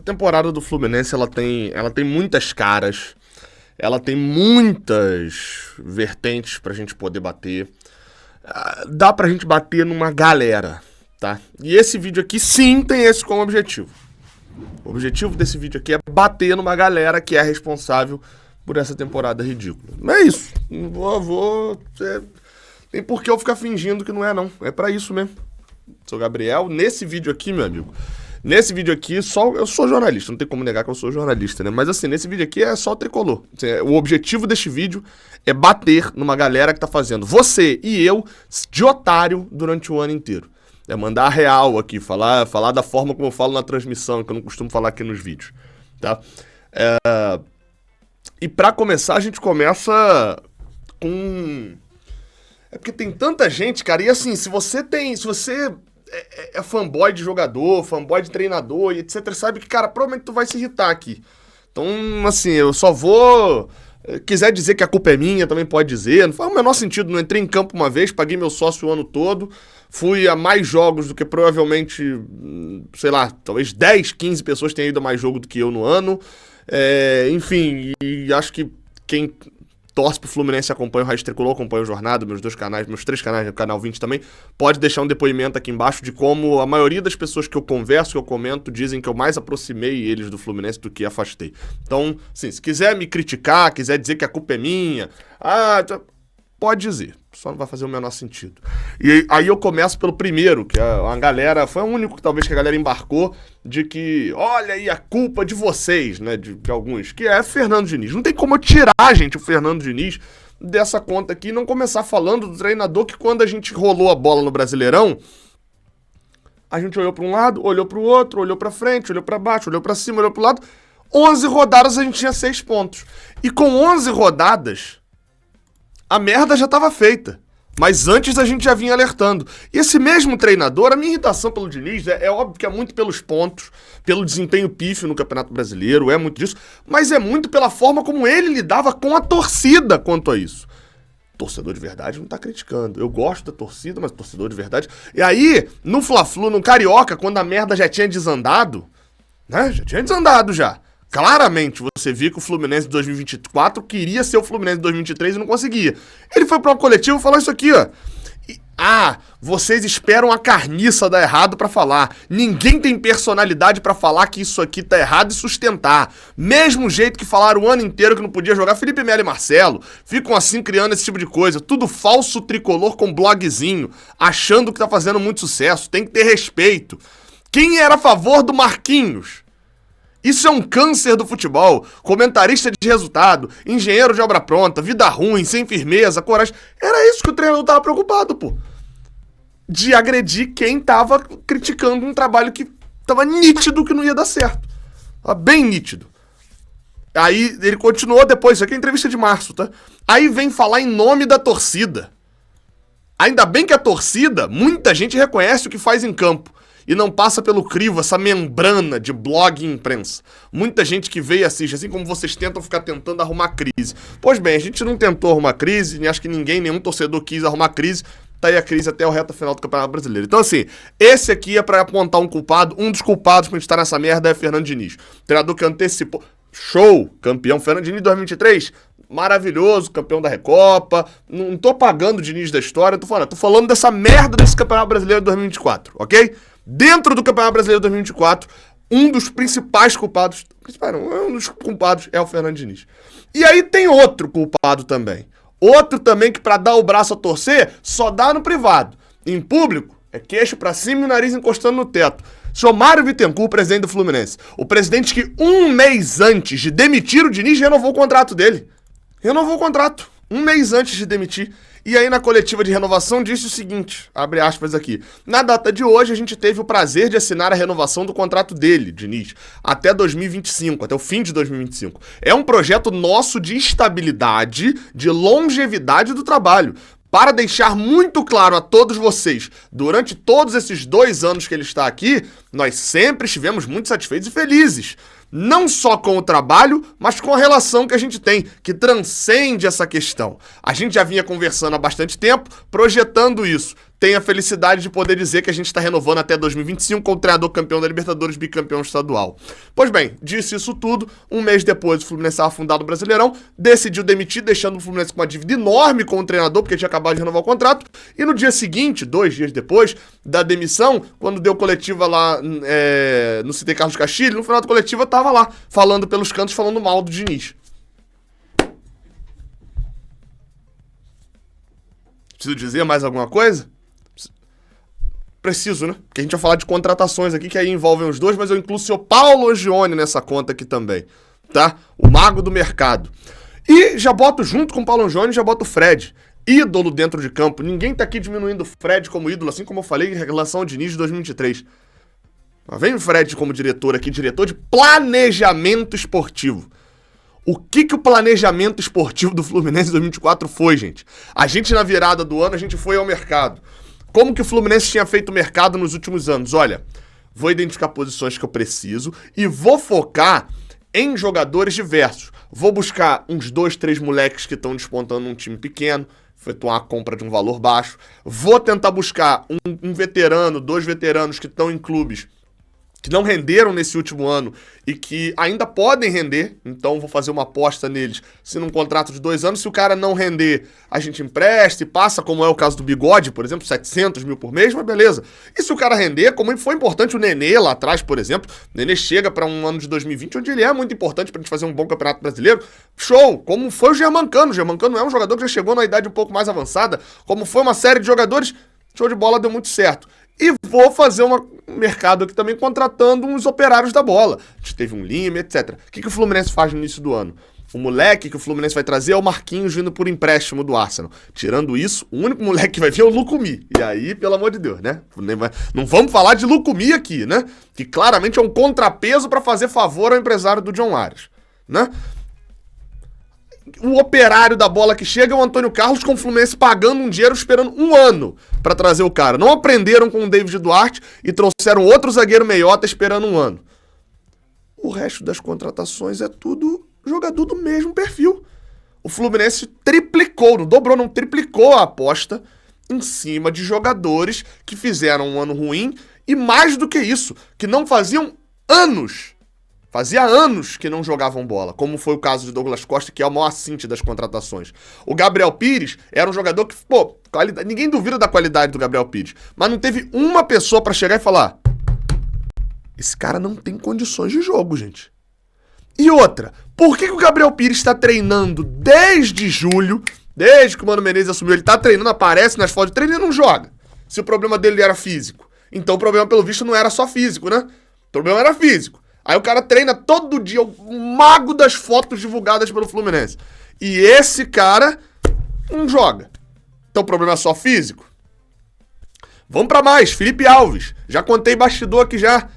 Essa temporada do Fluminense, ela tem muitas caras, ela tem muitas vertentes pra gente poder bater. Dá pra gente bater numa galera, tá? E esse vídeo aqui, sim, tem esse como objetivo. O objetivo desse vídeo aqui é bater numa galera que é responsável por essa temporada ridícula. Não é isso. Tem por que eu ficar fingindo que não é, não. É pra isso mesmo. Sou Gabriel. Nesse vídeo aqui, meu amigo, nesse vídeo aqui, eu sou jornalista. Não tem como negar que eu sou jornalista, né? Mas assim, nesse vídeo aqui é só tricolor. O objetivo deste vídeo é bater numa galera que tá fazendo você e eu de otário durante o ano inteiro. É mandar a real aqui, falar da forma como eu falo na transmissão, que eu não costumo falar aqui nos vídeos, tá? E pra começar, a gente começa com... É porque tem tanta gente, cara, e assim, se você é fanboy de jogador, fanboy de treinador e etc, sabe que, cara, provavelmente tu vai se irritar aqui. Então, assim, eu só vou... Quiser dizer que a culpa é minha, também pode dizer. Não faz o menor sentido, não entrei em campo uma vez, paguei meu sócio o ano todo, fui a mais jogos do que provavelmente, sei lá, talvez 10, 15 pessoas tenham ido a mais jogo do que eu no ano. Enfim, e acho que quem torce pro Fluminense, acompanha o Raiz Tricolor, acompanha o Jornada, meus 2 canais, meus 3 canais, o canal 20 também, pode deixar um depoimento aqui embaixo de como a maioria das pessoas que eu converso, que eu comento, dizem que eu mais aproximei eles do Fluminense do que afastei. Então, assim, se quiser me criticar, quiser dizer que a culpa é minha, pode dizer, só não vai fazer o menor sentido. E aí eu começo pelo primeiro, que a galera, foi o único que talvez que a galera embarcou, de que, olha aí a culpa de vocês, né, de alguns, que é Fernando Diniz. Não tem como eu tirar, gente, o Fernando Diniz dessa conta aqui e não começar falando do treinador que quando a gente rolou a bola no Brasileirão, a gente olhou para um lado, olhou para o outro, olhou para frente, olhou para baixo, olhou para cima, olhou para o lado, 11 rodadas a gente tinha 6 pontos. E com 11 rodadas... a merda já estava feita, mas antes a gente já vinha alertando. E esse mesmo treinador, a minha irritação pelo Diniz é óbvio que é muito pelos pontos, pelo desempenho pífio no Campeonato Brasileiro, é muito disso, mas é muito pela forma como ele lidava com a torcida quanto a isso. Torcedor de verdade não tá criticando. Eu gosto da torcida, mas torcedor de verdade... E aí, no Fla-Flu, no Carioca, quando a merda já tinha desandado, né, já tinha desandado já. Claramente, você via que o Fluminense de 2024 queria ser o Fluminense de 2023 e não conseguia. Ele foi para uma coletiva e falou isso aqui, ó. Vocês esperam a carniça dar errado para falar. Ninguém tem personalidade para falar que isso aqui tá errado e sustentar. Mesmo jeito que falaram o ano inteiro que não podia jogar Felipe Melo e Marcelo. Ficam assim criando esse tipo de coisa. Tudo falso tricolor com blogzinho. Achando que tá fazendo muito sucesso. Tem que ter respeito. Quem era a favor do Marquinhos? Isso é um câncer do futebol. Comentarista de resultado, engenheiro de obra pronta, vida ruim, sem firmeza, coragem. Era isso que o treinador tava preocupado, pô. De agredir quem tava criticando um trabalho que tava nítido que não ia dar certo. Tava bem nítido. Aí ele continuou depois, isso aqui é entrevista de março, tá? Aí vem falar em nome da torcida. Ainda bem que a torcida, muita gente reconhece o que faz em campo. E não passa pelo crivo, essa membrana de blog e imprensa. Muita gente que veio e assiste, assim como vocês tentam ficar tentando arrumar crise. Pois bem, a gente não tentou arrumar crise, nem acho que nenhum torcedor quis arrumar crise. Tá aí a crise até o reta final do Campeonato Brasileiro. Então assim, esse aqui é pra apontar um culpado. Um dos culpados pra gente estar nessa merda é Fernando Diniz. Treinador que antecipou. Show! Campeão Fernando Diniz 2023. Maravilhoso, campeão da Recopa. Não tô pagando o Diniz da história, tô falando dessa merda desse Campeonato Brasileiro 2024, ok? Dentro do Campeonato Brasileiro 2024, um dos principais culpados... Um dos culpados é o Fernando Diniz. E aí tem outro culpado também. Outro também que pra dar o braço a torcer, só dá no privado. Em público, é queixo pra cima e o nariz encostando no teto. Senhor Mário Bittencourt, presidente do Fluminense. O presidente que um mês antes de demitir o Diniz, renovou o contrato dele. Renovou o contrato. Um mês antes de demitir. E aí na coletiva de renovação disse o seguinte, abre aspas aqui, na data de hoje a gente teve o prazer de assinar a renovação do contrato dele, Diniz, até 2025, até o fim de 2025. É um projeto nosso de estabilidade, de longevidade do trabalho. Para deixar muito claro a todos vocês, durante todos esses 2 anos que ele está aqui, nós sempre estivemos muito satisfeitos e felizes. Não só com o trabalho, mas com a relação que a gente tem, que transcende essa questão. A gente já vinha conversando há bastante tempo, projetando isso. tem a felicidade de poder dizer que a gente está renovando até 2025 com o treinador campeão da Libertadores, bicampeão estadual. Pois bem, disse isso tudo, um mês depois o Fluminense estava fundado no Brasileirão, decidiu demitir, deixando o Fluminense com uma dívida enorme com o treinador, porque tinha acabado de renovar o contrato, e no dia seguinte, 2 dias depois da demissão, quando deu coletiva lá no CT Carlos Castilho, no final da coletiva estava lá, falando pelos cantos, falando mal do Diniz. Preciso dizer mais alguma coisa? Preciso, né? Porque a gente vai falar de contratações aqui que aí envolvem os dois, mas eu incluo o senhor Paulo Ogione nessa conta aqui também, tá? O mago do mercado. E já boto junto com o Paulo Ogione, já boto o Fred. Ídolo dentro de campo. Ninguém tá aqui diminuindo o Fred como ídolo, assim como eu falei em relação ao Diniz de 2023. Mas vem o Fred como diretor aqui, diretor de planejamento esportivo. O que o planejamento esportivo do Fluminense em 2024 foi, gente? A gente, na virada do ano, a gente foi ao mercado. Como que o Fluminense tinha feito o mercado nos últimos anos? Olha, vou identificar posições que eu preciso e vou focar em jogadores diversos. Vou buscar uns 2, 3 moleques que estão despontando num time pequeno, efetuar a compra de um valor baixo. Vou tentar buscar um veterano, 2 veteranos que estão em clubes que não renderam nesse último ano e que ainda podem render, então vou fazer uma aposta neles, se num contrato de 2 anos, se o cara não render, a gente empresta e passa, como é o caso do Bigode, por exemplo, 700 mil por mês, mas beleza. E se o cara render, como foi importante o Nenê lá atrás, por exemplo, o Nenê chega para um ano de 2020, onde ele é muito importante pra gente fazer um bom campeonato brasileiro, show, como foi o Germancano é um jogador que já chegou na idade um pouco mais avançada, como foi uma série de jogadores, show de bola, deu muito certo. E vou fazer um mercado aqui também contratando uns operários da bola. A gente teve um Lima, etc. O que o Fluminense faz no início do ano? O moleque que o Fluminense vai trazer é o Marquinhos vindo por empréstimo do Arsenal. Tirando isso, o único moleque que vai vir é o Lucumi. E aí, pelo amor de Deus, né? Não vamos falar de Lucumi aqui, né? Que claramente é um contrapeso para fazer favor ao empresário do John Arias, né? O operário da bola que chega é o Antônio Carlos, com o Fluminense pagando um dinheiro, esperando 1 ano pra trazer o cara. Não aprenderam com o David Duarte e trouxeram outro zagueiro meiota esperando 1 ano. O resto das contratações é tudo jogador do mesmo perfil. O Fluminense triplicou, não dobrou, não triplicou a aposta em cima de jogadores que fizeram um ano ruim e mais do que isso, que não faziam anos. Fazia anos que não jogavam bola, como foi o caso de Douglas Costa, que é o maior assinte das contratações. O Gabriel Pires era um jogador que, ninguém duvida da qualidade do Gabriel Pires, mas não teve uma pessoa pra chegar e falar: esse cara não tem condições de jogo, gente. E outra, por que o Gabriel Pires está treinando desde julho, desde que o Mano Menezes assumiu, ele tá treinando, aparece nas fotos de treino e não joga? Se o problema dele era físico. Então o problema, pelo visto, não era só físico, né? O problema era físico. Aí o cara treina todo dia, o mago das fotos divulgadas pelo Fluminense. E esse cara não joga. Então o problema é só físico? Vamos pra mais, Felipe Alves. Já contei bastidor aqui já.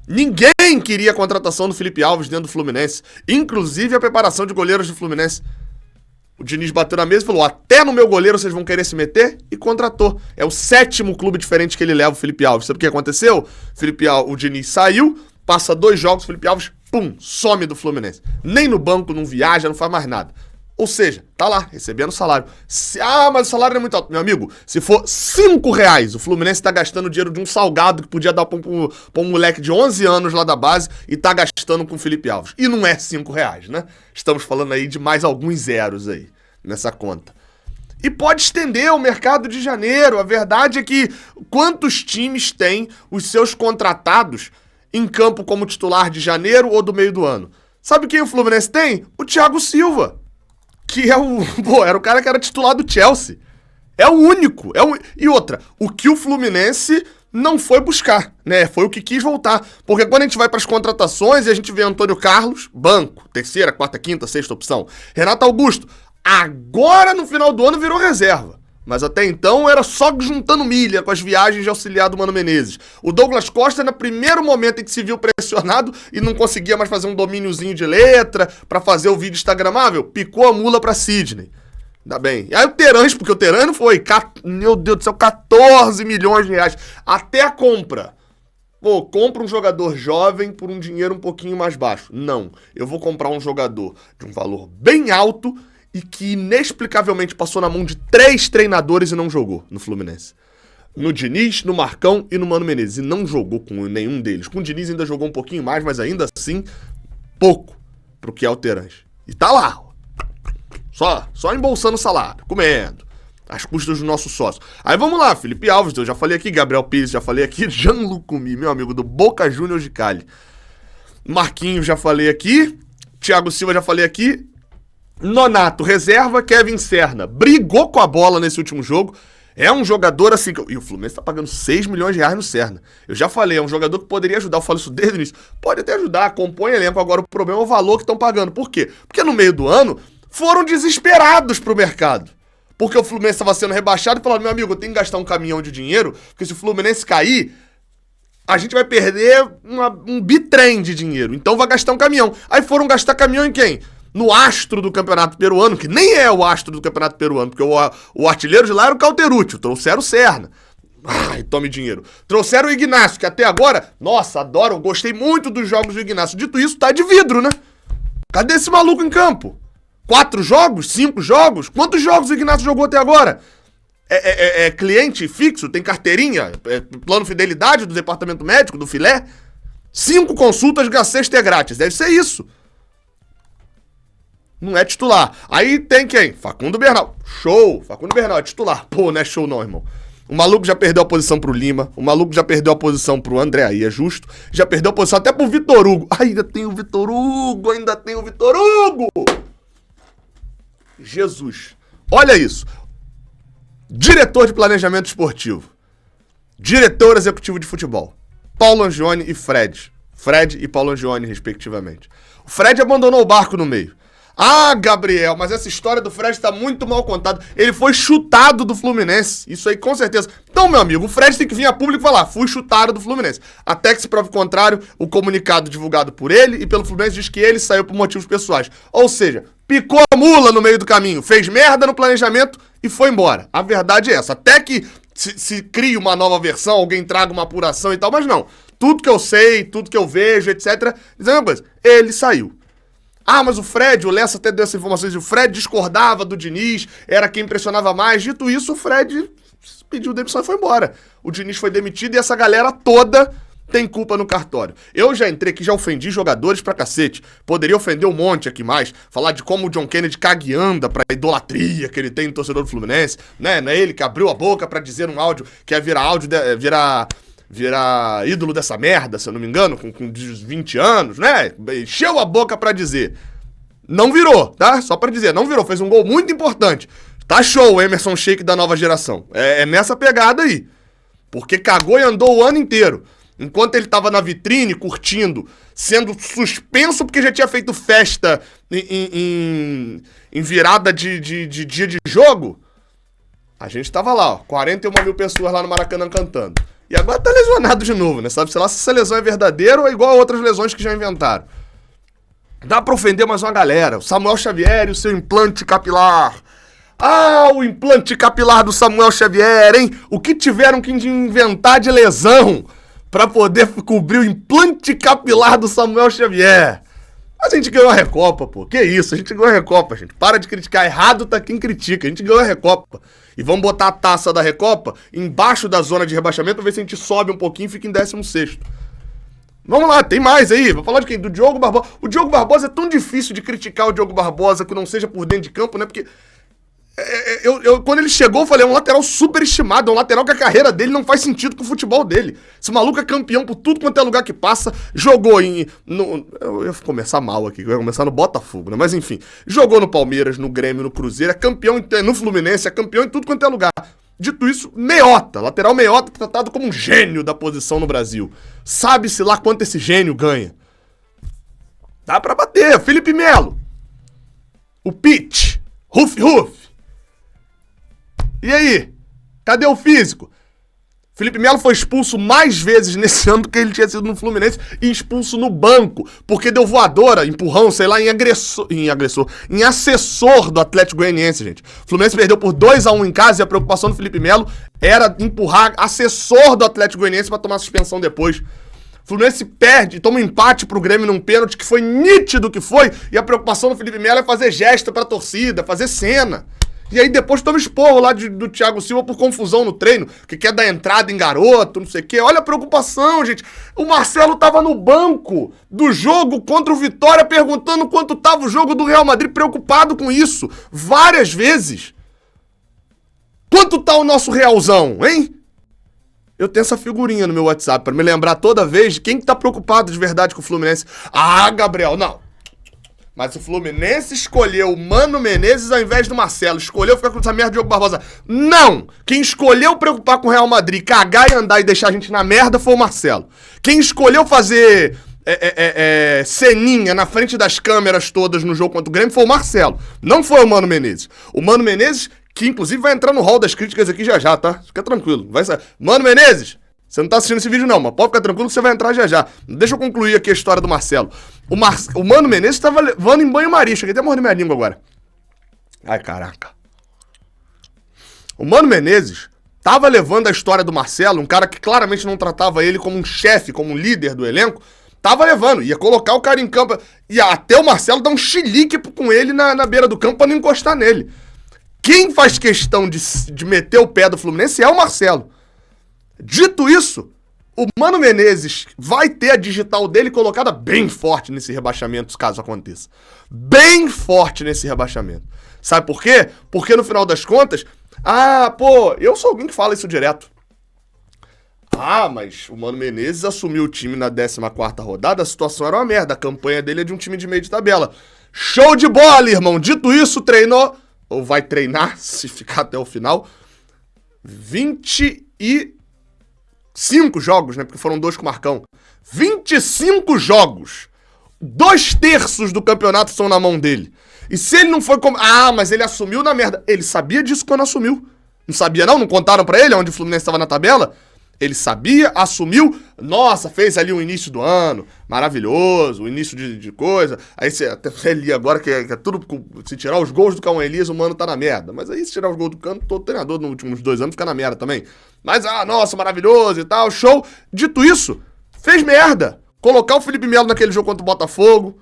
Ninguém queria a contratação do Felipe Alves dentro do Fluminense. Inclusive a preparação de goleiros do Fluminense. O Diniz bateu na mesa e falou: até no meu goleiro vocês vão querer se meter? E contratou. É o 7º clube diferente que ele leva, o Felipe Alves. Sabe o que aconteceu? O Diniz saiu. Passa 2 jogos, Felipe Alves, some do Fluminense. Nem no banco, não viaja, não faz mais nada. Ou seja, tá lá, recebendo salário. Mas o salário é muito alto. Meu amigo, se for R$5, o Fluminense tá gastando o dinheiro de um salgado que podia dar pra um moleque de 11 anos lá da base e tá gastando com o Felipe Alves. E não é R$5, né? Estamos falando aí de mais alguns zeros aí nessa conta. E pode estender o mercado de janeiro. A verdade é que quantos times têm os seus contratados em campo como titular de janeiro ou do meio do ano? Sabe quem o Fluminense tem? O Thiago Silva, que era o cara que era titular do Chelsea. É o único. E outra, o que o Fluminense não foi buscar, né? Foi o que quis voltar. Porque quando a gente vai para as contratações e a gente vê Antônio Carlos, banco, 3ª, 4ª, 5ª, 6ª opção. Renato Augusto, agora no final do ano virou reserva. Mas até então era só juntando milha com as viagens de auxiliar do Mano Menezes. O Douglas Costa, no primeiro momento em que se viu pressionado e não conseguia mais fazer um domíniozinho de letra pra fazer o vídeo instagramável, picou a mula pra Sidney. Ainda bem. E aí o Terãs, porque o Terãs foi, meu Deus do céu, 14 milhões de reais. Até a compra. Compra um jogador jovem por um dinheiro um pouquinho mais baixo. Não, eu vou comprar um jogador de um valor bem alto e que inexplicavelmente passou na mão de 3 treinadores e não jogou no Fluminense. no Diniz, no Marcão e no Mano Menezes. E não jogou com nenhum deles. Com o Diniz ainda jogou um pouquinho mais, mas ainda assim, pouco pro que é o Terãs. E tá lá, só embolsando salário, comendo, às custas do nosso sócio. Aí vamos lá, Felipe Alves, eu já falei aqui, Gabriel Pires, já falei aqui, Gianluca Mi, meu amigo do Boca Juniors de Cali. Marquinhos, já falei aqui, Thiago Silva, já falei aqui, Nonato, reserva, Kevin Serna, brigou com a bola nesse último jogo, é um jogador assim, e o Fluminense tá pagando 6 milhões de reais no Serna. Eu já falei, é um jogador que poderia ajudar, eu falo isso desde o início, pode até ajudar, compõe elenco, agora o problema é o valor que estão pagando. Por quê? Porque no meio do ano, foram desesperados pro mercado. Porque o Fluminense estava sendo rebaixado e falaram, meu amigo, eu tenho que gastar um caminhão de dinheiro, porque se o Fluminense cair, a gente vai perder um bitrem de dinheiro, então vai gastar um caminhão. Aí foram gastar caminhão em quem? No astro do campeonato peruano, que nem é o astro do campeonato peruano, porque o artilheiro de lá era o Cauterucci, trouxeram o Serna. Ai, tome dinheiro. Trouxeram o Ignacio, que até agora, nossa, adoro, gostei muito dos jogos do Ignacio. Dito isso, tá de vidro, né? Cadê esse maluco em campo? 4 jogos? 5 jogos? Quantos jogos o Ignacio jogou até agora? É cliente fixo? Tem carteirinha? É plano fidelidade do departamento médico, do filé? 5 consultas, a sexta é grátis. Deve ser isso. Não é titular. Aí tem quem? Facundo Bernal. Show! Facundo Bernal é titular. Pô, não é show não, irmão. O maluco já perdeu a posição pro Lima. O maluco já perdeu a posição pro André, aí é justo. Já perdeu a posição até pro Vitor Hugo. Ainda tem o Vitor Hugo. Jesus. Olha isso. Diretor de planejamento esportivo. Diretor executivo de futebol. Paulo Angione e Fred. Fred e Paulo Angione, respectivamente. O Fred abandonou o barco no meio. Ah, Gabriel, mas essa história do Fred tá muito mal contada. Ele foi chutado do Fluminense. Isso aí, com certeza. Então, meu amigo, o Fred tem que vir a público e falar, fui chutado do Fluminense. Até que se prove o contrário, o comunicado divulgado por ele e pelo Fluminense diz que ele saiu por motivos pessoais. Ou seja, picou a mula no meio do caminho, fez merda no planejamento e foi embora. A verdade é essa. Até que se crie uma nova versão, alguém traga uma apuração e tal, mas não. Tudo que eu sei, tudo que eu vejo, etc. Diz a mesma coisa. Ele saiu. Ah, mas o Fred, o Lessa até deu essas informações, o Fred discordava do Diniz, era quem impressionava mais. Dito isso, o Fred pediu demissão e foi embora. O Diniz foi demitido e essa galera toda tem culpa no cartório. Eu já entrei aqui, já ofendi jogadores pra cacete. Poderia ofender um monte aqui mais. Falar de como o John Kennedy cague anda pra idolatria que ele tem no torcedor do Fluminense. Né? Não é ele que abriu a boca pra dizer um áudio que ia virar ídolo dessa merda, se eu não me engano, com 20 anos, né? Encheu a boca pra dizer. Não virou, tá? Só pra dizer, não virou. Fez um gol muito importante. Tá show o Emerson Sheik da nova geração. É nessa pegada aí. Porque cagou e andou o ano inteiro. Enquanto ele tava na vitrine, curtindo, sendo suspenso porque já tinha feito festa em virada de dia de jogo, a gente tava lá, ó, 41 mil pessoas lá no Maracanã cantando. E agora tá lesionado de novo, né? Sabe, sei lá se essa lesão é verdadeira ou é igual a outras lesões que já inventaram. Dá pra ofender mais uma galera. O Samuel Xavier e o seu implante capilar. Ah, o implante capilar do Samuel Xavier, hein? O que tiveram que inventar de lesão pra poder cobrir o implante capilar do Samuel Xavier? Mas a gente ganhou a Recopa, pô. Que isso, a gente ganhou a Recopa, gente. Para de criticar. Errado tá quem critica. A gente ganhou a Recopa. E vamos botar a taça da Recopa embaixo da zona de rebaixamento pra ver se a gente sobe um pouquinho e fica em 16º. Vamos lá, tem mais aí. Vou falar de quem? Do Diogo Barbosa. O Diogo Barbosa é tão difícil de criticar o Diogo Barbosa que não seja por dentro de campo, né? Porque quando ele chegou, eu falei, é um lateral superestimado, é um lateral que a carreira dele não faz sentido com o futebol dele. Esse maluco é campeão por tudo quanto é lugar que passa, jogou eu ia começar mal aqui, eu ia começar no Botafogo, né? Mas enfim, jogou no Palmeiras, no Grêmio, no Cruzeiro, é campeão no Fluminense, é campeão em tudo quanto é lugar. Dito isso, meiota, lateral meiota, tratado como um gênio da posição no Brasil. Sabe-se lá quanto esse gênio ganha. Dá pra bater, Felipe Melo. O Pitch, Ruf. E aí? Cadê o físico? Felipe Melo foi expulso mais vezes nesse ano do que ele tinha sido no Fluminense e expulso no banco, porque deu voadora, empurrão, sei lá, em assessor do Atlético Goianiense, gente. O Fluminense perdeu por 2-1 em casa e a preocupação do Felipe Melo era empurrar assessor do Atlético Goianiense pra tomar suspensão depois. O Fluminense perde, toma um empate pro Grêmio num pênalti que foi nítido que foi, e a preocupação do Felipe Melo é fazer gesto pra torcida, fazer cena. E aí depois toma esporro lá do Thiago Silva por confusão no treino, que quer dar entrada em garoto, não sei o quê. Olha a preocupação, gente. O Marcelo tava no banco do jogo contra o Vitória perguntando quanto tava o jogo do Real Madrid, preocupado com isso, várias vezes. Quanto tá o nosso Realzão, hein? Eu tenho essa figurinha no meu WhatsApp pra me lembrar toda vez de quem que tá preocupado de verdade com o Fluminense. Ah, Gabriel, não. Mas o Fluminense escolheu o Mano Menezes ao invés do Marcelo. Escolheu ficar com essa merda de Diogo Barbosa. Não! Quem escolheu preocupar com o Real Madrid, cagar e andar e deixar a gente na merda foi o Marcelo. Quem escolheu fazer ceninha na frente das câmeras todas no jogo contra o Grêmio foi o Marcelo. Não foi o Mano Menezes. O Mano Menezes, que inclusive vai entrar no hall das críticas aqui já, tá? Fica tranquilo. Vai sair. Mano Menezes, você não tá assistindo esse vídeo não, mas pode ficar tranquilo que você vai entrar já. Deixa eu concluir aqui a história do Marcelo. O Mano Menezes tava levando em banho-maria. Cheguei até a morrer minha língua agora. Ai, caraca. O Mano Menezes tava levando a história do Marcelo, um cara que claramente não tratava ele como um chefe, como um líder do elenco. Tava levando, ia colocar o cara em campo. E até o Marcelo dar um chilique com ele na beira do campo pra não encostar nele. Quem faz questão de meter o pé do Fluminense é o Marcelo. Dito isso, o Mano Menezes vai ter a digital dele colocada bem forte nesse rebaixamento, caso aconteça. Bem forte nesse rebaixamento. Sabe por quê? Porque no final das contas, eu sou alguém que fala isso direto. Mas o Mano Menezes assumiu o time na 14ª rodada, a situação era uma merda, a campanha dele é de um time de meio de tabela. Show de bola, irmão! Dito isso, treinou, ou vai treinar, se ficar até o final, 25 jogos, né? Porque foram 2 com o Marcão. 25 jogos. 2/3 do campeonato são na mão dele. E se ele não foi como... mas ele assumiu na merda. Ele sabia disso quando assumiu. Não sabia não? Não contaram pra ele onde o Fluminense estava na tabela? Ele sabia, assumiu, nossa, fez ali o início do ano, maravilhoso, o início de coisa. Aí você até li agora que é tudo, se tirar os gols do Cauã Elias, o Mano tá na merda. Mas aí se tirar os gols do Cano, todo treinador nos últimos 2 anos fica na merda também. Mas, nossa, maravilhoso e tal, show. Dito isso, fez merda. Colocar o Felipe Melo naquele jogo contra o Botafogo,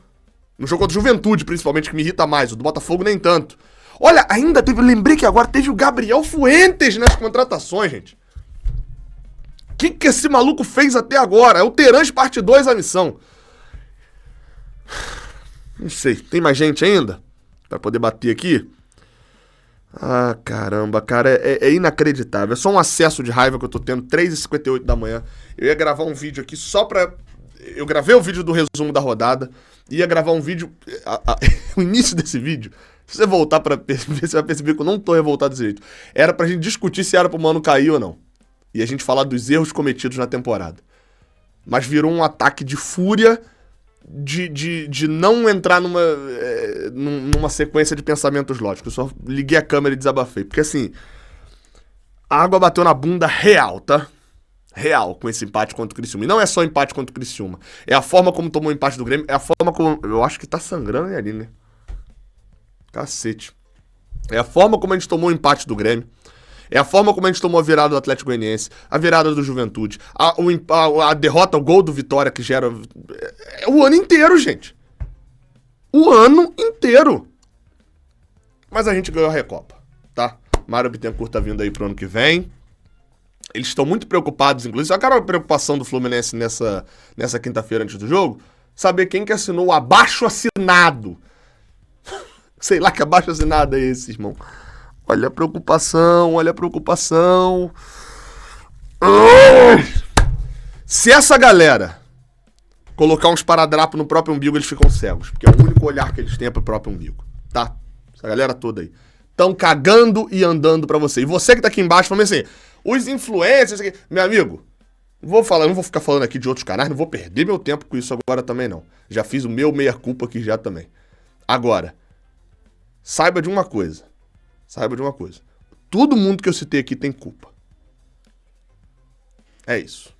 no jogo contra o Juventude, principalmente, que me irrita mais, o do Botafogo nem tanto. Olha, ainda teve, lembrei que agora teve o Gabriel Fuentes nas contratações, gente. O que esse maluco fez até agora? É o Terãs parte 2 a missão. Não sei, tem mais gente ainda? Pra poder bater aqui? Caramba, cara, é inacreditável. É só um acesso de raiva que eu tô tendo, 3h58 da manhã. Eu ia gravar um vídeo aqui só pra... Eu gravei o vídeo do resumo da rodada, ia gravar um vídeo... O início desse vídeo, se você voltar pra perceber, você vai perceber que eu não tô revoltado desse jeito. Era pra gente discutir se era pro Mano cair ou não. E a gente falar dos erros cometidos na temporada. Mas virou um ataque de fúria de não entrar numa sequência de pensamentos lógicos. Eu só liguei a câmera e desabafei. Porque assim, a água bateu na bunda real, tá? Real, com esse empate contra o Criciúma. E não é só empate contra o Criciúma. É a forma como tomou o empate do Grêmio. É a forma como... Eu acho que tá sangrando ali, né? Cacete. É a forma como a gente tomou o empate do Grêmio. É a forma como a gente tomou a virada do Atlético Goianiense, a virada do Juventude, a derrota, o gol do Vitória que gera... É o ano inteiro, gente. O ano inteiro. Mas a gente ganhou a Recopa, tá? Mário Bittencourt tá vindo aí pro ano que vem. Eles estão muito preocupados, inclusive. Sabe a preocupação do Fluminense nessa quinta-feira antes do jogo? Saber quem que assinou o abaixo-assinado. Sei lá que abaixo-assinado é esse, irmão. Olha a preocupação, olha a preocupação. Se essa galera colocar uns esparadrapo no próprio umbigo, eles ficam cegos. Porque é o único olhar que eles têm é pro próprio umbigo, tá? Essa galera toda aí. Tão cagando e andando pra você. E você que tá aqui embaixo, falando assim, os influencers... Meu amigo, não vou ficar falando aqui de outros canais, não vou perder meu tempo com isso agora também, não. Já fiz o meu meia-culpa aqui já também. Agora, saiba de uma coisa. Todo mundo que eu citei aqui tem culpa. É isso.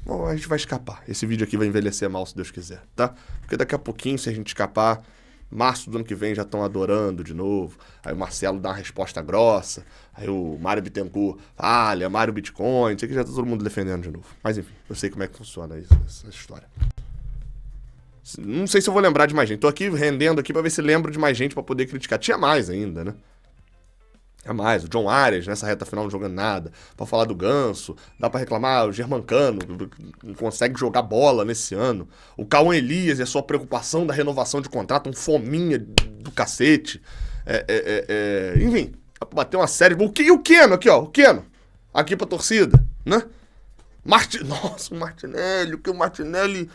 Bom, a gente vai escapar. Esse vídeo aqui vai envelhecer mal, se Deus quiser, tá? Porque daqui a pouquinho, se a gente escapar, março do ano que vem já estão adorando de novo. Aí o Marcelo dá uma resposta grossa. Aí o Mário Bittencourt fala, Mário Bitcoin. Sei que já tá todo mundo defendendo de novo. Mas enfim, eu sei como é que funciona essa história. Não sei se eu vou lembrar de mais gente. Tô aqui rendendo aqui pra ver se lembro de mais gente pra poder criticar. Tinha mais ainda, né? É mais, o John Arias nessa reta final não jogando nada. Pra falar do Ganso, dá pra reclamar o Germancano, não consegue jogar bola nesse ano. O Cauã Elias e a sua preocupação da renovação de contrato, um fominha do cacete. Enfim, dá pra bater uma série. E o Keno aqui, ó, o Keno. Aqui pra torcida, né? Nossa, o Martinelli, o que o Martinelli...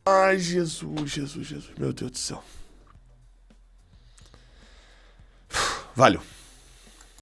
Ai, Jesus, meu Deus do céu. Valeu.